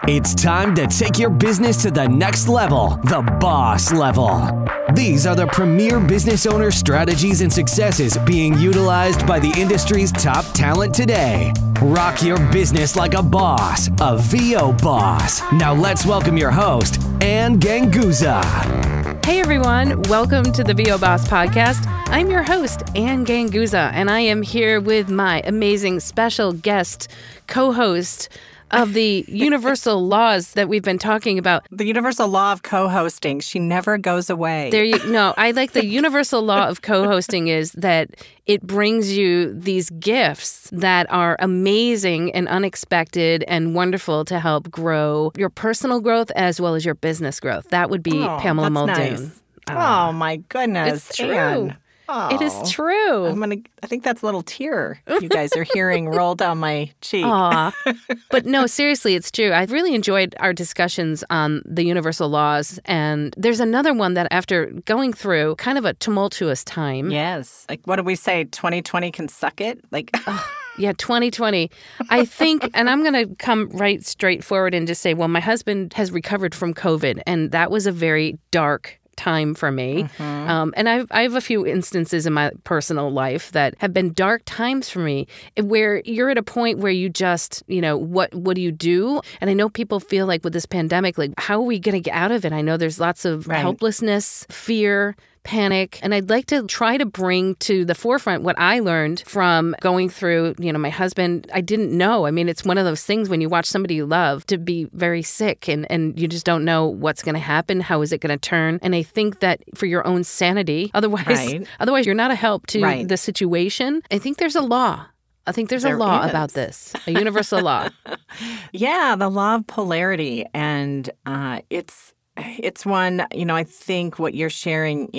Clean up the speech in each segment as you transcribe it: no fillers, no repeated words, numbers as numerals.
It's time to take your business to the next level, the boss level. These are the premier business owner strategies and successes being utilized by the industry's top talent today. Rock your business like a boss, a VO boss. Now let's welcome your host, Ann Ganguzza. Hey everyone, welcome to the VO Boss Podcast. I'm your host, Ann Ganguzza, and I am here with my amazing special guest co-host of the universal laws that we've been talking about. The universal law of co-hosting. She never goes away. I like the universal law of co-hosting is that it brings you these gifts that are amazing and unexpected and wonderful to help grow your personal growth as well as your business growth. That would be Pamela Muldoon. Nice. Oh my goodness. It's true. Ann. Oh, it is true. I think that's a little tear you guys are hearing roll down my cheek. Aw. But no, seriously, it's true. I've really enjoyed our discussions on the universal laws. And there's another one that after going through kind of a tumultuous time. Yes. Like, what do we say? 2020 can suck it? Like... Yeah, 2020. I think, and I'm going to come right straight forward and just say, well, my husband has recovered from COVID, and that was a very dark time for me. Mm-hmm. And I have a few instances in my personal life that have been dark times for me where you're at a point where you just, what do you do? And I know people feel like with this pandemic, like, how are we going to get out of it? I know there's lots of helplessness, fear, panic. And I'd like to try to bring to the forefront what I learned from going through, my husband. I didn't know. I mean, it's one of those things when you watch somebody you love to be very sick and you just don't know what's going to happen. How is it going to turn? And I think that for your own sanity, otherwise you're not a help to the situation. I think there's a law. I think there's a law about this, a universal law. Yeah, the law of polarity. And it's one, I think what you're sharing,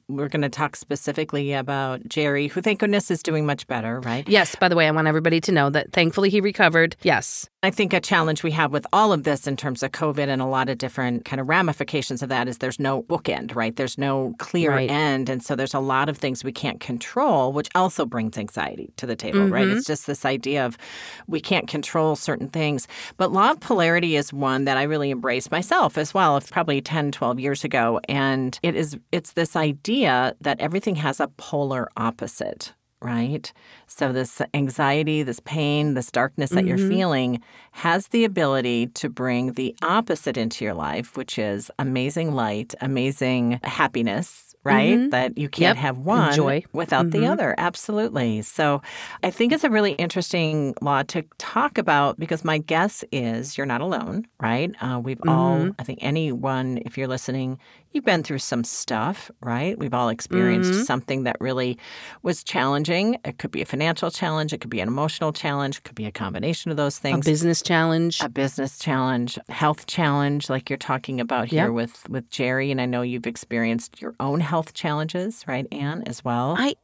we're going to talk specifically about Jerry, who thank goodness is doing much better, right? Yes. By the way, I want everybody to know that thankfully he recovered. Yes. I think a challenge we have with all of this in terms of COVID and a lot of different kind of ramifications of that is there's no bookend, right? There's no clear end. And so there's a lot of things we can't control, which also brings anxiety to the table, right? It's just this idea of we can't control certain things. But law of polarity is one that I really embraced myself as well, probably 10, 12 years ago. And it's this idea that everything has a polar opposite. Right? So this anxiety, this pain, this darkness that you're feeling has the ability to bring the opposite into your life, which is amazing light, amazing happiness, right? That you can't have one joy without the other. Absolutely. So I think it's a really interesting law to talk about because my guess is you're not alone, right? We've all, I think anyone, if you're listening, you've been through some stuff, right? We've all experienced something that really was challenging. It could be a financial challenge. It could be an emotional challenge. It could be a combination of those things. A business challenge. Health challenge, like you're talking about here with Jerry. And I know you've experienced your own health challenges, right, Ann, as well? I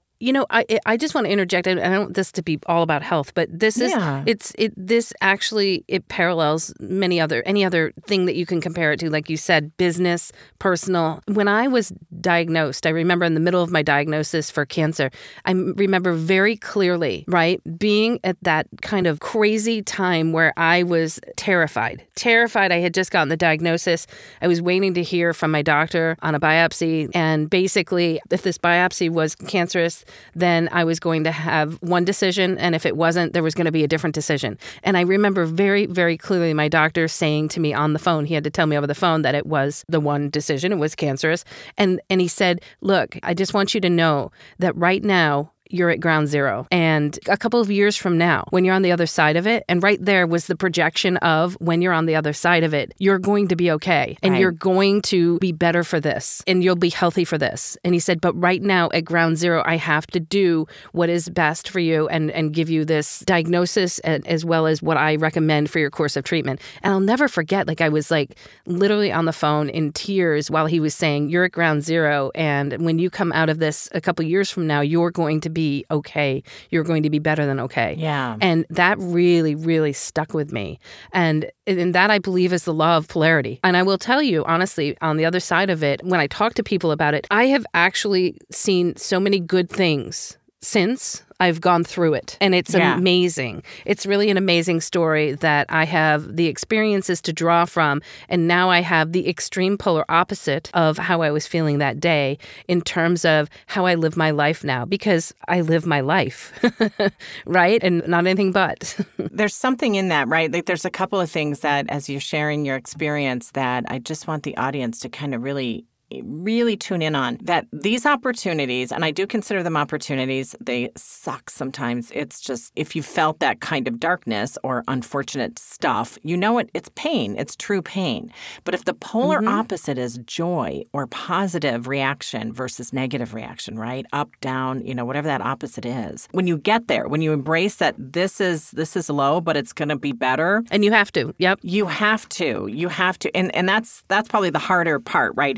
just want to interject. I don't want this to be all about health, but this is this actually parallels any other thing that you can compare it to. Like you said, business, personal. When I was diagnosed, I remember in the middle of my diagnosis for cancer, I remember very clearly, right, being at that kind of crazy time where I was terrified. I had just gotten the diagnosis. I was waiting to hear from my doctor on a biopsy, and basically, if this biopsy was cancerous, then I was going to have one decision, and if it wasn't, there was going to be a different decision. And I remember very, very clearly my doctor saying to me on the phone, he had to tell me over the phone that it was the one decision, it was cancerous. And he said, look, I just want you to know that right now, you're at ground zero. And a couple of years from now, when you're on the other side of it, and right there was the projection of when you're on the other side of it, you're going to be okay. And you're going to be better for this. And you'll be healthy for this. And he said, but right now at ground zero, I have to do what is best for you and give you this diagnosis as well as what I recommend for your course of treatment. And I'll never forget, I was literally on the phone in tears while he was saying, you're at ground zero. And when you come out of this a couple of years from now, you're going to be okay. You're going to be better than okay. Yeah. And that really, really stuck with me. And that, I believe, is the law of polarity. And I will tell you, honestly, on the other side of it, when I talk to people about it, I have actually seen so many good things since I've gone through it. And it's amazing. It's really an amazing story that I have the experiences to draw from. And now I have the extreme polar opposite of how I was feeling that day in terms of how I live my life now, because I live my life, right? And not anything but. There's something in that, right? Like there's a couple of things that as you're sharing your experience that I just want the audience to kind of really tune in on, that these opportunities, and I do consider them opportunities, they suck sometimes. It's just, if you felt that kind of darkness or unfortunate stuff, you know it's pain. It's true pain. But if the polar opposite is joy or positive reaction versus negative reaction, right? Up, down, whatever that opposite is. When you get there, when you embrace that this is low, but it's going to be better. And you have to. Yep. You have to. And that's probably the harder part, right?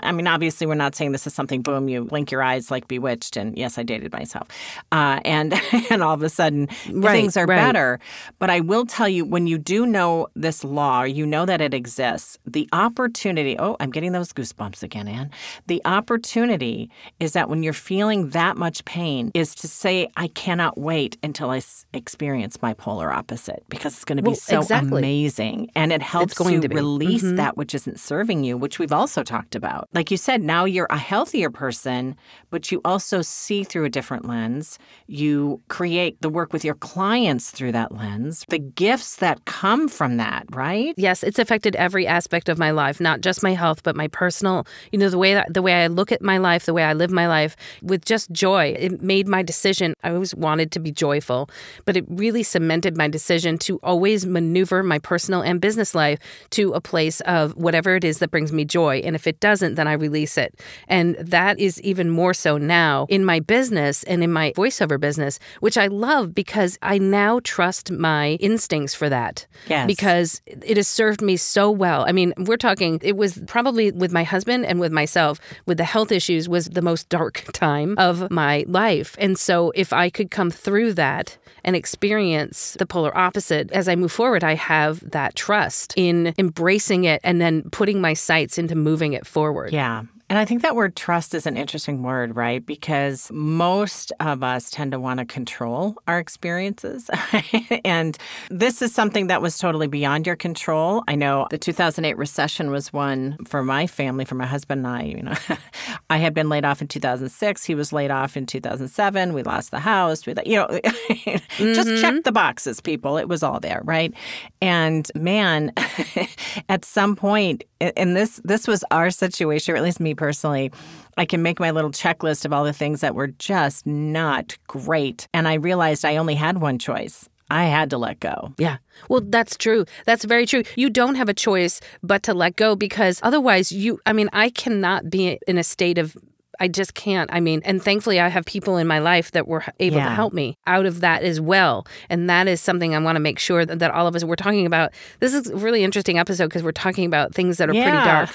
Obviously, we're not saying this is something, boom, you blink your eyes like Bewitched, and yes, I dated myself. And all of a sudden, things are better. But I will tell you, when you do know this law, you know that it exists, the opportunity, I'm getting those goosebumps again, Ann. The opportunity is that when you're feeling that much pain is to say, I cannot wait until I experience my polar opposite, because it's going to be so amazing. And it helps you release that which isn't serving you, which we've also talked about. Like you said, now you're a healthier person, but you also see through a different lens. You create the work with your clients through that lens. The gifts that come from that, right? Yes, it's affected every aspect of my life, not just my health, but my personal, the way I look at my life, the way I live my life with just joy. It made my decision. I always wanted to be joyful, but it really cemented my decision to always maneuver my personal and business life to a place of whatever it is that brings me joy. And if it doesn't, then I release it. And that is even more so now in my business and in my voiceover business, which I love because I now trust my instincts for that. Yes. Because it has served me so well. I mean, we're talking, it was probably with my husband and with myself, with the health issues, was the most dark time of my life. And so if I could come through that and experience the polar opposite, as I move forward, I have that trust in embracing it and then putting my sights into moving it forward. Yeah. And I think that word trust is an interesting word, right? Because most of us tend to want to control our experiences. And this is something that was totally beyond your control. I know the 2008 recession was one for my family, for my husband and I. I had been laid off in 2006. He was laid off in 2007. We lost the house. Just check the boxes, people. It was all there, right? And man, at some point, and this was our situation, or at least me personally, I can make my little checklist of all the things that were just not great. And I realized I only had one choice. I had to let go. Yeah. Well, that's true. That's very true. You don't have a choice but to let go, because otherwise I cannot be in a state of, I just can't. And thankfully I have people in my life that were able to help me out of that as well. And that is something I want to make sure that all of us, we're talking about. This is a really interesting episode because we're talking about things that are pretty dark.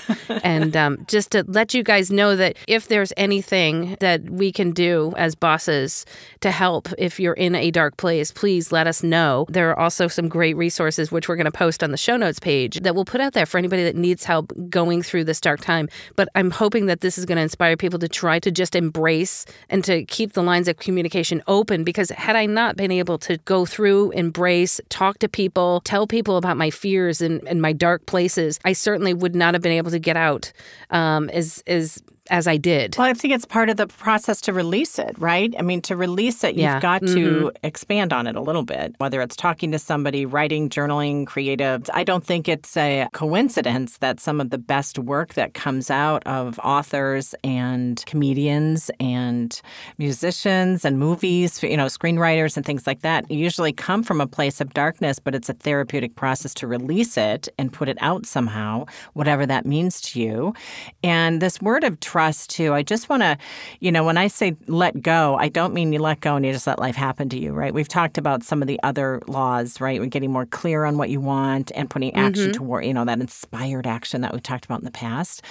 And just to let you guys know that if there's anything that we can do as bosses to help if you're in a dark place, please let us know. There are also some great resources, which we're going to post on the show notes page, that we'll put out there for anybody that needs help going through this dark time. But I'm hoping that this is going to inspire people to try to just embrace and to keep the lines of communication open, because had I not been able to go through, embrace, talk to people, tell people about my fears and my dark places, I certainly would not have been able to get out as I did. Well, I think it's part of the process to release it, right? To release it, you've got to expand on it a little bit, whether it's talking to somebody, writing, journaling, creative. I don't think it's a coincidence that some of the best work that comes out of authors and comedians and musicians and movies, screenwriters and things like that, usually come from a place of darkness, but it's a therapeutic process to release it and put it out somehow, whatever that means to you. And this word of trust, too. I just want to, when I say let go, I don't mean you let go and you just let life happen to you, right? We've talked about some of the other laws, right? We're getting more clear on what you want and putting action toward, that inspired action that we've talked about in the past.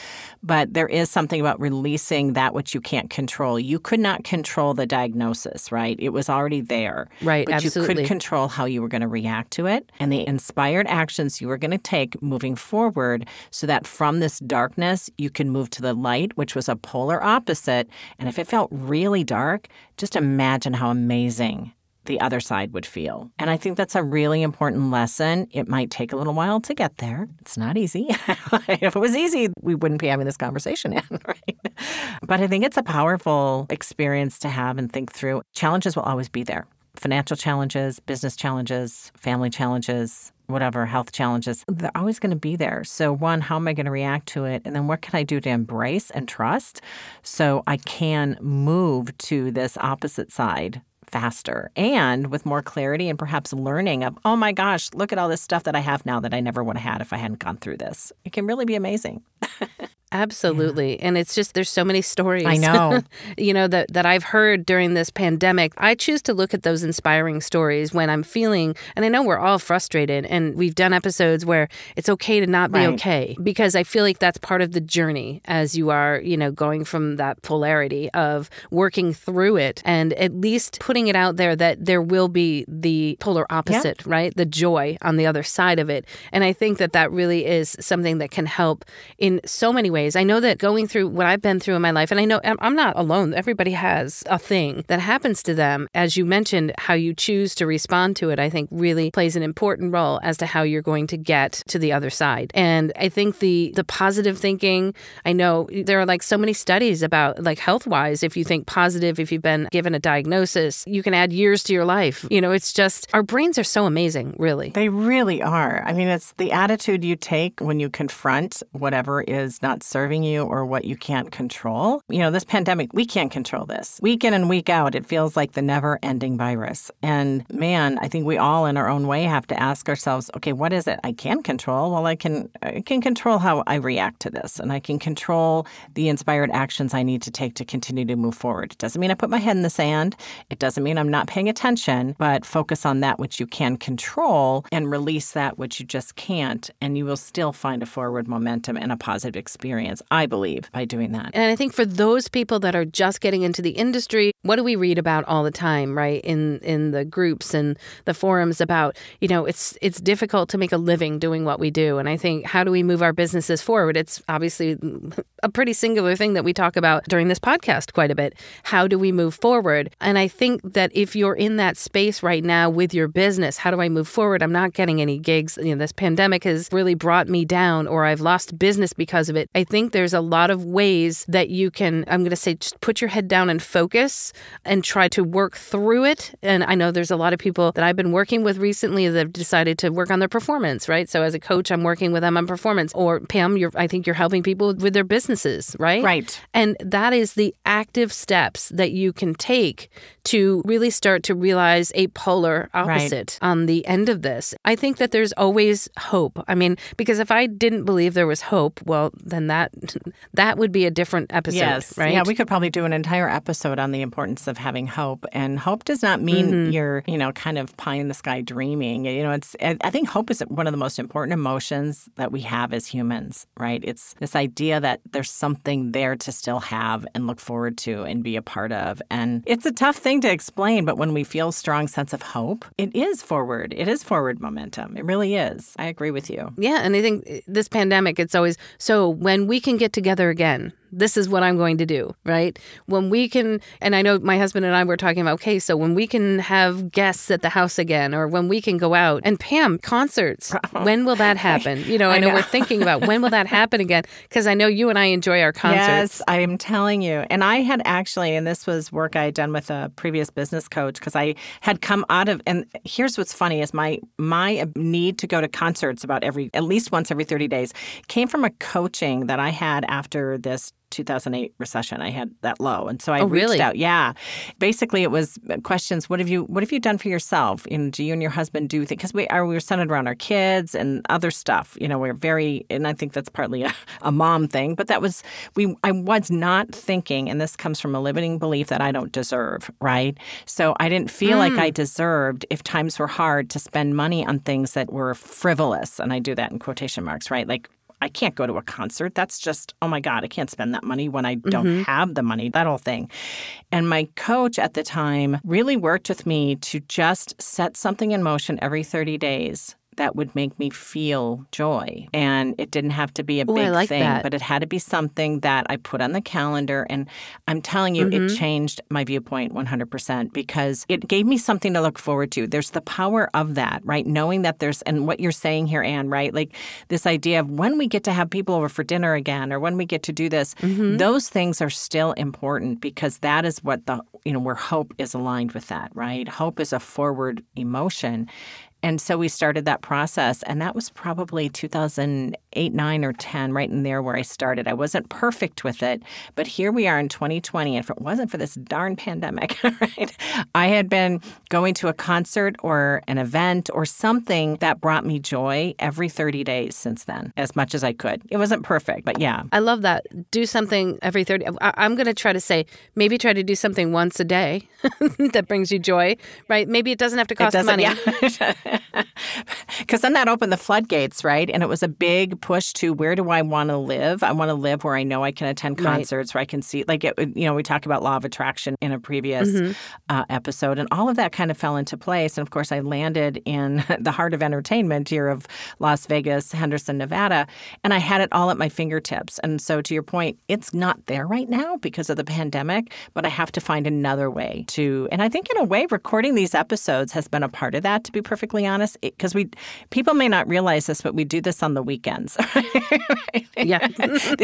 But there is something about releasing that which you can't control. You could not control the diagnosis, right? It was already there. Right, but absolutely. You could control how you were going to react to it and the inspired actions you were going to take moving forward so that from this darkness, you can move to the light, which was was a polar opposite. And if it felt really dark, just imagine how amazing the other side would feel. And I think that's a really important lesson. It might take a little while to get there. It's not easy. If it was easy, we wouldn't be having this conversation, Anne, right? But I think it's a powerful experience to have and think through. Challenges will always be there. Financial challenges, business challenges, family challenges, whatever, health challenges, they're always going to be there. So one, how am I going to react to it? And then what can I do to embrace and trust so I can move to this opposite side faster and with more clarity and perhaps learning of, oh my gosh, look at all this stuff that I have now that I never would have had if I hadn't gone through this. It can really be amazing. Absolutely. Yeah. And it's just, there's so many stories. I know. that I've heard during this pandemic. I choose to look at those inspiring stories when I'm feeling, and I know we're all frustrated, and we've done episodes where it's okay to not be okay, because I feel like that's part of the journey as you are, going from that polarity of working through it and at least putting it out there that there will be the polar opposite, right? The joy on the other side of it. And I think that that really is something that can help in so many ways. I know that going through what I've been through in my life, and I know I'm not alone. Everybody has a thing that happens to them. As you mentioned, how you choose to respond to it, I think really plays an important role as to how you're going to get to the other side. And I think the positive thinking, I know there are like so many studies about like health-wise, if you think positive, if you've been given a diagnosis, you can add years to your life. It's just, our brains are so amazing, really. They really are. I mean, it's the attitude you take when you confront whatever is not serving you or what you can't control. This pandemic, we can't control this. Week in and week out, it feels like the never-ending virus. And man, I think we all in our own way have to ask ourselves, okay, what is it I can control? Well, I can control how I react to this, and I can control the inspired actions I need to take to continue to move forward. It doesn't mean I put my head in the sand. It doesn't mean I'm not paying attention, but focus on that which you can control and release that which you just can't, and you will still find a forward momentum and a positive experience, I believe, by doing that. And I think for those people that are just getting into the industry, what do we read about all the time, right? In the groups and the forums about, it's difficult to make a living doing what we do. And I think, how do we move our businesses forward? It's obviously a pretty singular thing that we talk about during this podcast quite a bit. How do we move forward? And I think that if you're in that space right now with your business, how do I move forward? I'm not getting any gigs. This pandemic has really brought me down, or I've lost business because of it. I think there's a lot of ways that you can, I'm going to say, just put your head down and focus and try to work through it. And I know there's a lot of people that I've been working with recently that have decided to work on their performance, right? So as a coach, I'm working with them on performance. Or Pam, I think you're helping people with their businesses, right? Right. And that is the active steps that you can take to really start to realize a polar opposite on the end of this. I think that there's always hope. I mean, because if I didn't believe there was hope, well, then that would be a different episode, right? Yeah, we could probably do an entire episode on the importance of having hope. And hope does not mean you're, kind of pie in the sky dreaming. I think hope is one of the most important emotions that we have as humans, right? It's this idea that there's something there to still have and look forward to and be a part of. And it's a tough thing to explain, but when we feel a strong sense of hope, it is forward. It is forward momentum. It really is. I agree with you. Yeah, and I think this pandemic, it's always, so when we can get together again, this is what I'm going to do, right? When we can, and I know my husband and I were talking about, okay, so when we can have guests at the house again, or when we can go out, and Pam, concerts, when will that happen? I know we're thinking about when will that happen again? Because I know you and I enjoy our concerts. Yes, I am telling you. And I had actually, and this was work I had done with a previous business coach, because I had come out of, and here's what's funny is my need to go to concerts at least once every 30 days came from a coaching that I had after this 2008 recession. I had that low. And so I reached out. Yeah. Basically, it was questions. What have you done for yourself? Do you and your husband do things? Because we were centered around our kids and other stuff. We're very, and I think that's partly a mom thing, but that was, I was not thinking, and this comes from a limiting belief that I don't deserve, right? So I didn't feel like I deserved, if times were hard, to spend money on things that were frivolous. And I do that in quotation marks, right? Like, I can't go to a concert. That's just, oh my God, I can't spend that money when I don't have the money, that whole thing. And my coach at the time really worked with me to just set something in motion every 30 days that would make me feel joy. And it didn't have to be a big thing, but it had to be something that I put on the calendar. And I'm telling you, it changed my viewpoint 100% because it gave me something to look forward to. There's the power of that, right? Knowing that there's, and what you're saying here, Anne, right? Like this idea of when we get to have people over for dinner again, or when we get to do this, those things are still important because that is what where hope is aligned with that, right? Hope is a forward emotion. And so we started that process, and that was probably 2008, 9, or 10, right in there where I started. I wasn't perfect with it, but here we are in 2020, and if it wasn't for this darn pandemic, right, I had been going to a concert or an event or something that brought me joy every 30 days since then, as much as I could. It wasn't perfect, but yeah. I love that. Do something every 30. I'm going to try to say, maybe try to do something once a day that brings you joy, right? Maybe it doesn't have to cost money. Yeah. Because then that opened the floodgates, right? And it was a big push to where do I want to live? I want to live where I know I can attend concerts, where I can see, we talked about Law of Attraction in a previous episode, and all of that kind of fell into place. And of course, I landed in the heart of entertainment here of Las Vegas, Henderson, Nevada, and I had it all at my fingertips. And so to your point, it's not there right now because of the pandemic, but I have to find another way to, and I think in a way, recording these episodes has been a part of that, to be perfectly honest, because people may not realize this, but we do this on the weekends. Yeah.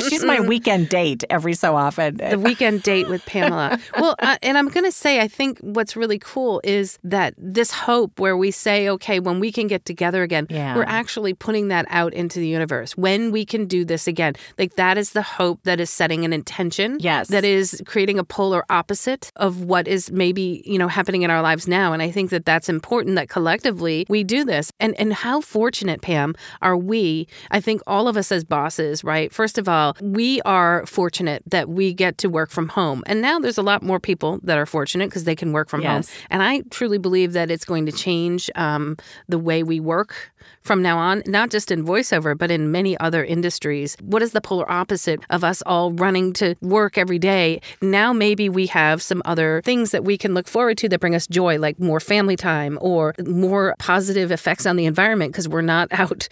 She's my weekend date every so often. The weekend date with Pamela. Well, and I'm going to say, I think what's really cool is that this hope where we say, okay, when we can get together again, we're actually putting that out into the universe. When we can do this again, like that is the hope that is setting an intention. Yes. That is creating a polar opposite of what is maybe, happening in our lives now. And I think that that's important that collectively we do this. And how fortunate, Pam, are we? I think all of us as bosses, right? First of all, we are fortunate that we get to work from home. And now there's a lot more people that are fortunate because they can work from home. And I truly believe that it's going to change the way we work from now on, not just in voiceover, but in many other industries. What is the polar opposite of us all running to work every day? Now maybe we have some other things that we can look forward to that bring us joy, like more family time or more positive effects on the environment because we're not out,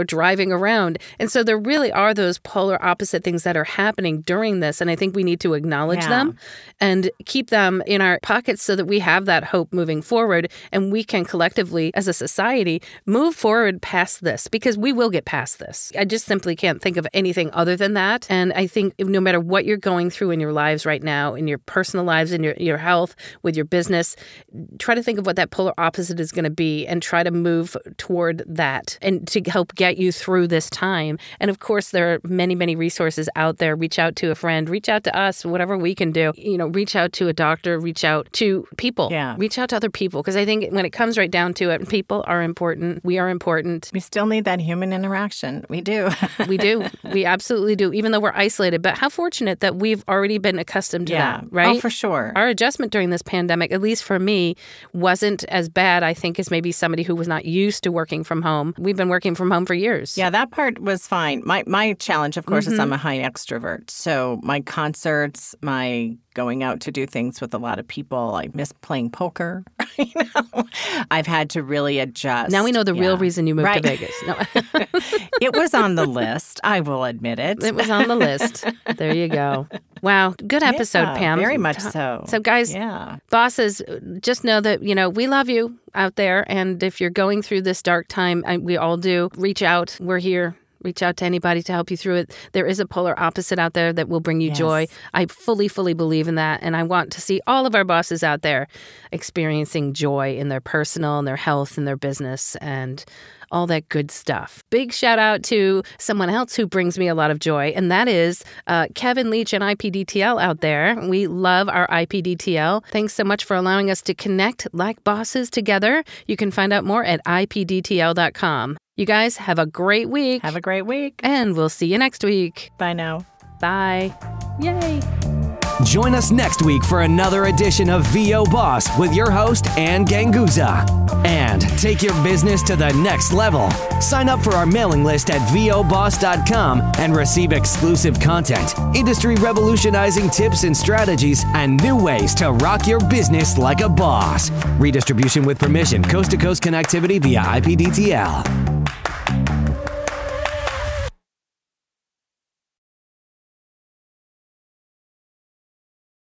driving around. And so there really are those polar opposite things that are happening during this. And I think we need to acknowledge them and keep them in our pockets so that we have that hope moving forward and we can collectively, as a society, move forward past this because we will get past this. I just simply can't think of anything other than that. And I think no matter what you're going through in your lives right now, in your personal lives, in your health, with your business, try to think of what that polar opposite is going to be and try to move toward that and to help get you through this time. And of course, there are many, many resources out there. Reach out to a friend, reach out to us, whatever we can do. Reach out to a doctor, reach out to people, reach out to other people. Because I think when it comes right down to it, people are important. We are important. We still need that human interaction. We do. We do. We absolutely do, even though we're isolated. But how fortunate that we've already been accustomed to that, right? Oh, for sure. Our adjustment during this pandemic, at least for me, wasn't as bad, I think, as maybe somebody who was not used to working from home. We've been working from home for years. Yeah, that part was fine. My challenge, of course, is I'm a high extrovert. So my concerts, my going out to do things with a lot of people. I miss playing poker. I've had to really adjust. Now we know the real reason you moved to Vegas. No. It was on the list. I will admit it. It was on the list. There you go. Wow. Good episode, Pam. Very much so. So guys, bosses, just know that, we love you out there. And if you're going through this dark time, we all do, reach out. We're here. Reach out to anybody to help you through it. There is a polar opposite out there that will bring you joy. I fully, fully believe in that. And I want to see all of our bosses out there experiencing joy in their personal and their health and their business and all that good stuff. Big shout out to someone else who brings me a lot of joy, and that is Kevin Leach and IPDTL out there. We love our IPDTL. Thanks so much for allowing us to connect like bosses together. You can find out more at ipdtl.com. You guys have a great week. Have a great week. And we'll see you next week. Bye now. Bye. Yay. Join us next week for another edition of VO Boss with your host, Anne Ganguzza. And take your business to the next level. Sign up for our mailing list at voboss.com and receive exclusive content, industry revolutionizing tips and strategies, and new ways to rock your business like a boss. Redistribution with permission, coast-to-coast connectivity via IPDTL.